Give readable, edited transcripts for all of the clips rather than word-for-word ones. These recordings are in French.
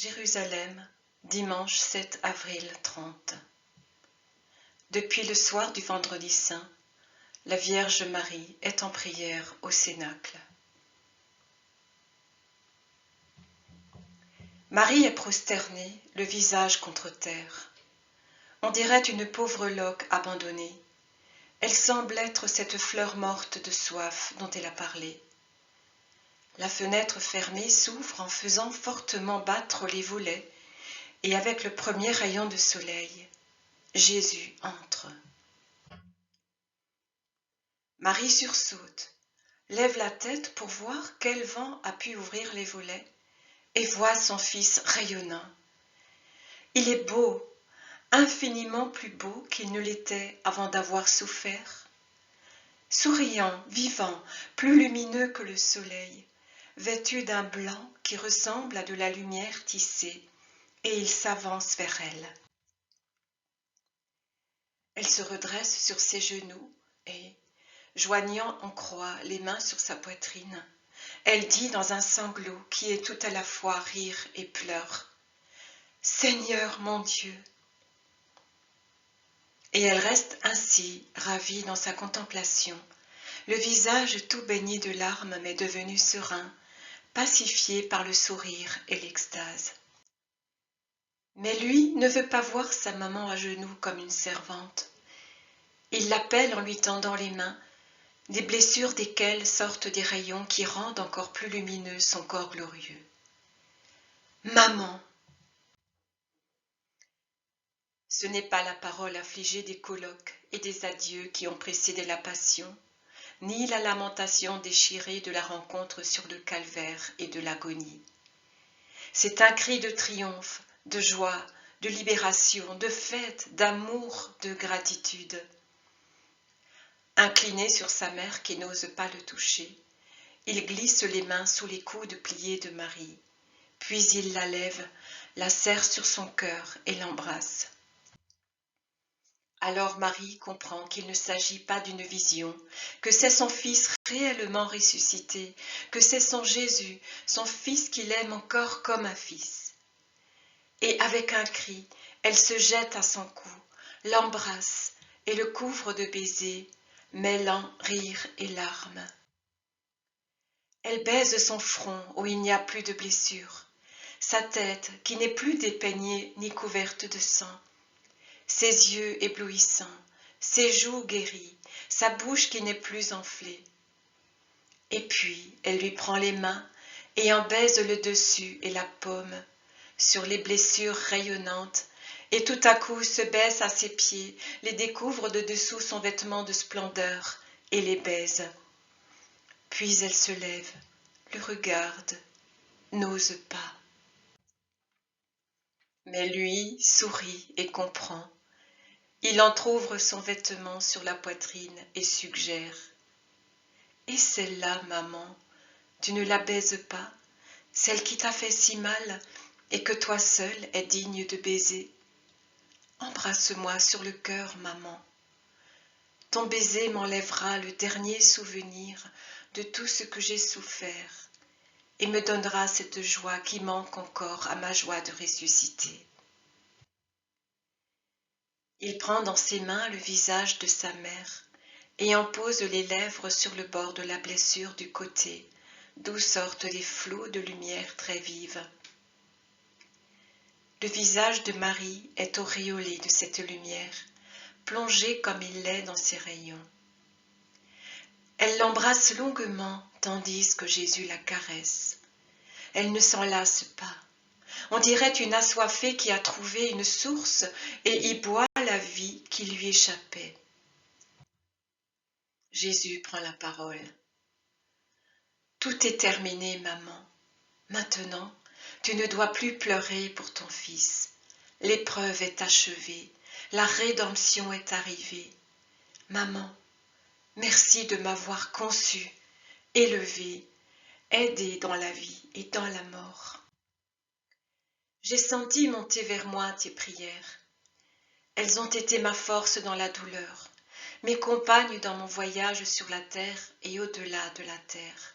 Jérusalem, dimanche 7 avril 30. Depuis le soir du vendredi saint, la Vierge Marie est en prière au Cénacle. Marie est prosternée, le visage contre terre. On dirait une pauvre loque abandonnée. Elle semble être cette fleur morte de soif dont elle a parlé. La fenêtre fermée s'ouvre en faisant fortement battre les volets, et avec le premier rayon de soleil, Jésus entre. Marie sursaute, lève la tête pour voir quel vent a pu ouvrir les volets, et voit son fils rayonnant. Il est beau, infiniment plus beau qu'il ne l'était avant d'avoir souffert. Souriant, vivant, plus lumineux que le soleil, vêtu d'un blanc qui ressemble à de la lumière tissée, et il s'avance vers elle. Elle se redresse sur ses genoux et, joignant en croix les mains sur sa poitrine, elle dit dans un sanglot qui est tout à la fois rire et pleurs, « Seigneur mon Dieu !» Et elle reste ainsi, ravie dans sa contemplation, le visage tout baigné de larmes mais devenu serein, pacifié par le sourire et l'extase. Mais lui ne veut pas voir sa maman à genoux comme une servante. Il l'appelle en lui tendant les mains, des blessures desquelles sortent des rayons qui rendent encore plus lumineux son corps glorieux. « Maman !» Ce n'est pas la parole affligée des colloques et des adieux qui ont précédé la passion, ni la lamentation déchirée de la rencontre sur le calvaire et de l'agonie. C'est un cri de triomphe, de joie, de libération, de fête, d'amour, de gratitude. Incliné sur sa mère qui n'ose pas le toucher, il glisse les mains sous les coudes pliés de Marie, puis il la lève, la serre sur son cœur et l'embrasse. Alors Marie comprend qu'il ne s'agit pas d'une vision, que c'est son Fils réellement ressuscité, que c'est son Jésus, son Fils qu'il aime encore comme un fils. Et avec un cri, elle se jette à son cou, l'embrasse et le couvre de baisers, mêlant rire et larmes. Elle baise son front où il n'y a plus de blessures, sa tête qui n'est plus dépeignée ni couverte de sang, ses yeux éblouissants, ses joues guéries, sa bouche qui n'est plus enflée. Et puis elle lui prend les mains et en baise le dessus et la paume, sur les blessures rayonnantes, et tout à coup se baisse à ses pieds, les découvre de dessous son vêtement de splendeur et les baise. Puis elle se lève, le regarde, n'ose pas. Mais lui sourit et comprend. Il entr'ouvre son vêtement sur la poitrine et suggère. Et celle-là, maman, tu ne la baises pas, celle qui t'a fait si mal et que toi seule es digne de baiser. Embrasse-moi sur le cœur, maman. Ton baiser m'enlèvera le dernier souvenir de tout ce que j'ai souffert et me donnera cette joie qui manque encore à ma joie de ressusciter. Il prend dans ses mains le visage de sa mère et en pose les lèvres sur le bord de la blessure du côté, d'où sortent des flots de lumière très vive. Le visage de Marie est auréolé de cette lumière, plongé comme il l'est dans ses rayons. Elle l'embrasse longuement tandis que Jésus la caresse. Elle ne s'en lasse pas. On dirait une assoiffée qui a trouvé une source et y boit la vie qui lui échappait. Jésus prend la parole. Tout est terminé, maman. Maintenant, tu ne dois plus pleurer pour ton fils. L'épreuve est achevée. La rédemption est arrivée. Maman, merci de m'avoir conçu, élevé, aidé dans la vie et dans la mort. J'ai senti monter vers moi tes prières. Elles ont été ma force dans la douleur, mes compagnes dans mon voyage sur la terre et au-delà de la terre.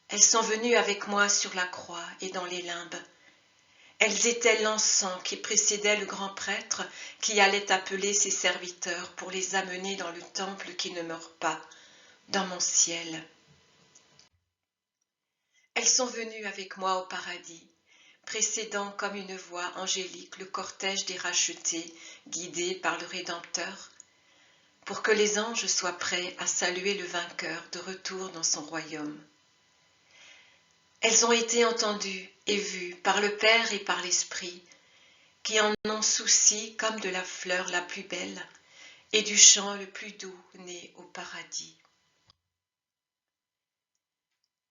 Elles sont venues avec moi sur la croix et dans les limbes. Elles étaient l'encens qui précédait le grand prêtre qui allait appeler ses serviteurs pour les amener dans le temple qui ne meurt pas, dans mon ciel. Elles sont venues avec moi au paradis, précédant comme une voix angélique le cortège des rachetés guidés par le Rédempteur, pour que les anges soient prêts à saluer le vainqueur de retour dans son royaume. Elles ont été entendues et vues par le Père et par l'Esprit, qui en ont souci comme de la fleur la plus belle et du chant le plus doux né au paradis.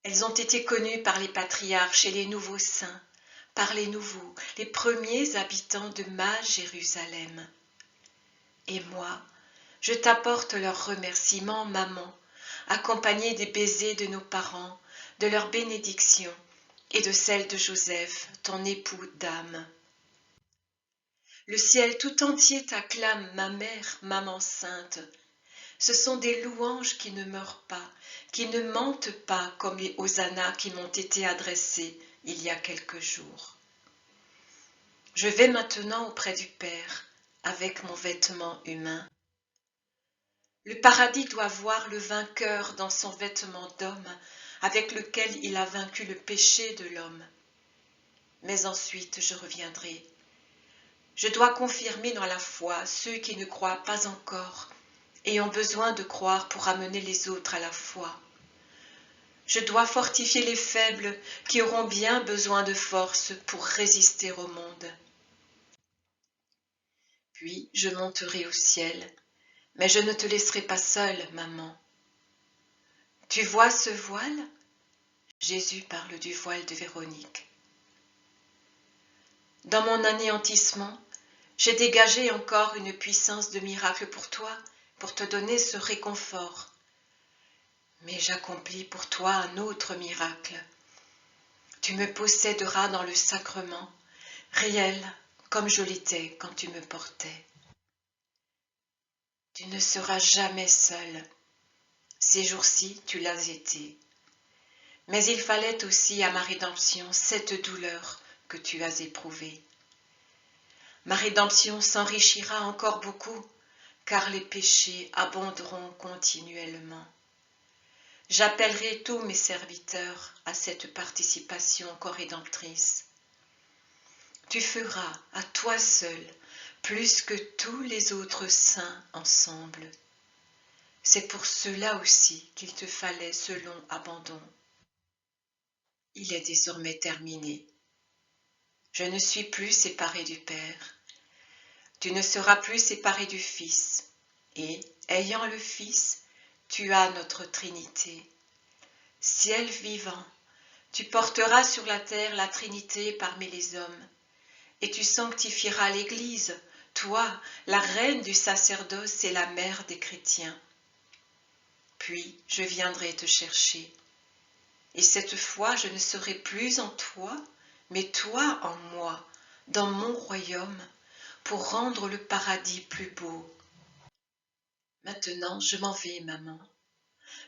Elles ont été connues par les patriarches et les nouveaux saints, par les nouveaux, les premiers habitants de ma Jérusalem. Et moi, je t'apporte leurs remerciements, maman, accompagnés des baisers de nos parents, de leurs bénédictions et de celles de Joseph, ton époux d'âme. Le ciel tout entier t'acclame, ma mère, maman sainte. Ce sont des louanges qui ne meurent pas, qui ne mentent pas comme les hosannas qui m'ont été adressés il y a quelques jours. Je vais maintenant auprès du Père avec mon vêtement humain. Le paradis doit voir le vainqueur dans son vêtement d'homme avec lequel il a vaincu le péché de l'homme. Mais ensuite je reviendrai. Je dois confirmer dans la foi ceux qui ne croient pas encore et ont besoin de croire pour amener les autres à la foi. Je dois fortifier les faibles qui auront bien besoin de force pour résister au monde. Puis je monterai au ciel, mais je ne te laisserai pas seule, maman. Tu vois ce voile? Jésus parle du voile de Véronique. Dans mon anéantissement, j'ai dégagé encore une puissance de miracle pour toi, pour te donner ce réconfort. Mais j'accomplis pour toi un autre miracle. Tu me posséderas dans le sacrement, réel comme je l'étais quand tu me portais. Tu ne seras jamais seul. Ces jours-ci, tu l'as été. Mais il fallait aussi à ma rédemption cette douleur que tu as éprouvée. Ma rédemption s'enrichira encore beaucoup, car les péchés abonderont continuellement. J'appellerai tous mes serviteurs à cette participation corédemptrice. Tu feras à toi seul plus que tous les autres saints ensemble. C'est pour cela aussi qu'il te fallait ce long abandon. Il est désormais terminé. Je ne suis plus séparée du Père. Tu ne seras plus séparé du Fils. Et, ayant le Fils, tu as notre Trinité. Ciel vivant, tu porteras sur la terre la Trinité parmi les hommes. Et tu sanctifieras l'Église, toi, la reine du sacerdoce et la mère des chrétiens. Puis je viendrai te chercher. Et cette fois, je ne serai plus en toi, mais toi en moi, dans mon royaume, pour rendre le paradis plus beau. Maintenant, je m'en vais, maman.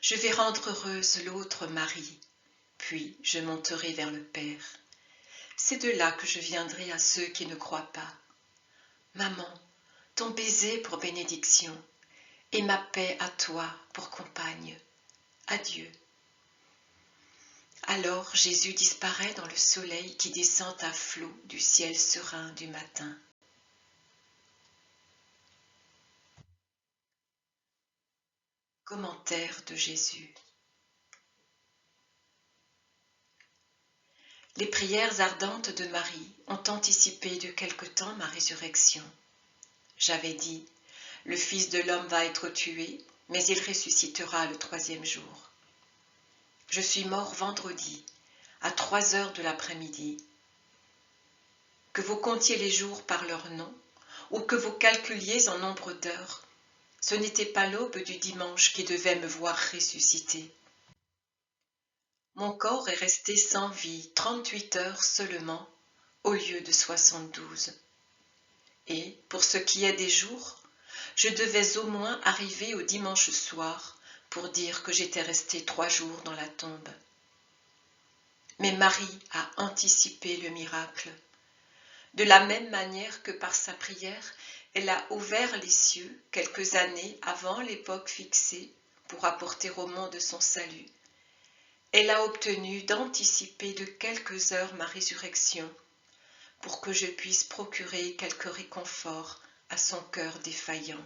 Je vais rendre heureuse l'autre Marie, puis je monterai vers le Père. C'est de là que je viendrai à ceux qui ne croient pas. Maman, ton baiser pour bénédiction, et ma paix à toi pour compagne. Adieu. Alors Jésus disparaît dans le soleil qui descend à flots du ciel serein du matin. Commentaire de Jésus. Les prières ardentes de Marie ont anticipé de quelque temps ma résurrection. J'avais dit, le Fils de l'homme va être tué, mais il ressuscitera le 3e jour. Je suis mort vendredi, à 3 heures de l'après-midi. Que vous comptiez les jours par leur nom, ou que vous calculiez en nombre d'heures, ce n'était pas l'aube du dimanche qui devait me voir ressusciter. Mon corps est resté sans vie 38 heures seulement, au lieu de 72. Et, pour ce qui est des jours, je devais au moins arriver au dimanche soir pour dire que j'étais resté 3 jours dans la tombe. Mais Marie a anticipé le miracle. De la même manière que par sa prière, elle a ouvert les cieux quelques années avant l'époque fixée pour apporter au monde son salut, elle a obtenu d'anticiper de quelques heures ma résurrection, pour que je puisse procurer quelque réconfort à son cœur défaillant.